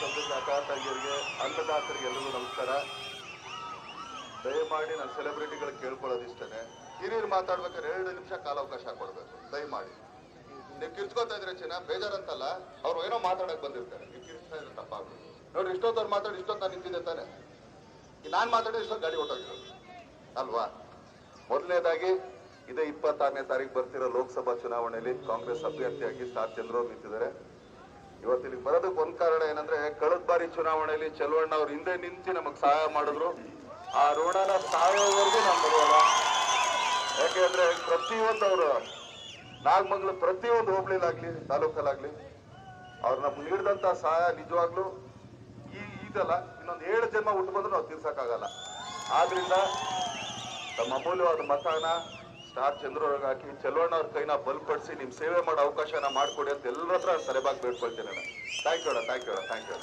ಬಂದಿದ್ದ ಅಕ್ಕ ತಂಗಿಯರಿಗೆ ಅನ್ನದಾತರಿಗೆ ಎಲ್ಲರಿಗೂ ನಮಸ್ಕಾರ. ದಯಮಾಡಿ ನಾನು ಸೆಲೆಬ್ರಿಟಿಗಳು ಕೇಳ್ಕೊಳ್ಳೋದಿಷ್ಟೇ, ಹಿರಿಯರು ಮಾತಾಡ್ಬೇಕಾದ್ರೆ 2 ನಿಮಿಷ ಕಾಲಾವಕಾಶ ಕೊಡ್ಬೇಕು ದಯಮಾಡಿ. ನೀವು ಕಿರ್ಚ್ಕೋತಾ ಇದ್ರೆ ಚಿನ್ನ ಬೇಜಾರಂತಲ್ಲ, ಅವ್ರು ಏನೋ ಮಾತಾಡಕ್ ಬಂದಿರ್ತಾರೆ, ನೀವು ಕಿರ್ಚ್ತಾ ಇದ್ರೆ ತಪ್ಪಾಗ್ಬೋದು. ನೋಡ್ರಿ ಇಷ್ಟೊತ್ತವ್ರು ಮಾತಾಡಿ ಇಷ್ಟೊತ್ತು ನಾನು ನಿಂತಿದ್ದೆ ತಾನೆ, ನಾನು ಮಾತಾಡಿದ್ರೆ ಇಷ್ಟೊತ್ತು ಗಾಡಿ ಹೊಟ್ಟೋಗಿರೋದು ಅಲ್ವಾ. ಮೊದಲನೇದಾಗಿ ಇದೇ 26ನೇ ತಾರೀಕು ಬರ್ತಿರೋ ಲೋಕಸಭಾ ಚುನಾವಣೆಯಲ್ಲಿ ಕಾಂಗ್ರೆಸ್ ಅಭ್ಯರ್ಥಿಯಾಗಿ ಸ್ಟಾರ್ ಚಂದ್ರ ನಿಂತಿದ್ದಾರೆ. ಇವತ್ತಿಲ್ಲಿ ಬರೋದಕ್ಕೆ ಒಂದ್ ಕಾರಣ ಏನಂದ್ರೆ, ಕಳೆದ ಬಾರಿ ಚುನಾವಣೆಯಲ್ಲಿ ಚಲುವಣ್ಣ ಅವ್ರು ಹಿಂದೆ ನಿಂತು ನಮಗ್ ಸಹಾಯ ಮಾಡಿದ್ರು. ಆ ಋಣನ ಸಾಯೋವರೆಗೂ ನಾವು ಬರೋಲ್ಲ. ಯಾಕೆಂದ್ರೆ ಪ್ರತಿಯೊಂದು ಅವರು ನಾಗಮಂಗಲ ಪ್ರತಿಯೊಂದು ಹೋಬಳಿಲಾಗ್ಲಿ ತಾಲೂಕಲ್ಲಾಗ್ಲಿ ಅವ್ರು ನಮ್ಗೆ ನೀಡಿದಂತ ಸಹಾಯ ನಿಜವಾಗ್ಲೂ ಇದಲ್ಲ, ಇನ್ನೊಂದು 7 ಜನ್ಮ ಹುಟ್ಟು ಬಂದ್ರು ನಾವು ತೀರ್ಸಕ್ಕಾಗಲ್ಲ. ಆದ್ರಿಂದ ತಮ್ಮ ಅಮೂಲ್ಯವಾದ ಮತನ ಸ್ಟಾರ್ ಚಂದ್ರವ್ರಿಗೆ ಹಾಕಿ ಚಲುವಣ್ಣ ಅವ್ರ ಕೈನ ಬಲಪಡಿಸಿ ನಿಮ್ ಸೇವೆ ಮಾಡೋ ಅವಕಾಶನ ಮಾಡ್ಕೊಡಿ ಅಂತ ಎಲ್ಲರ ಹತ್ರ ತಲೆಬಾಗಿ ಬೇಡ್ಕೊಳ್ತೇನೆ. Thank you.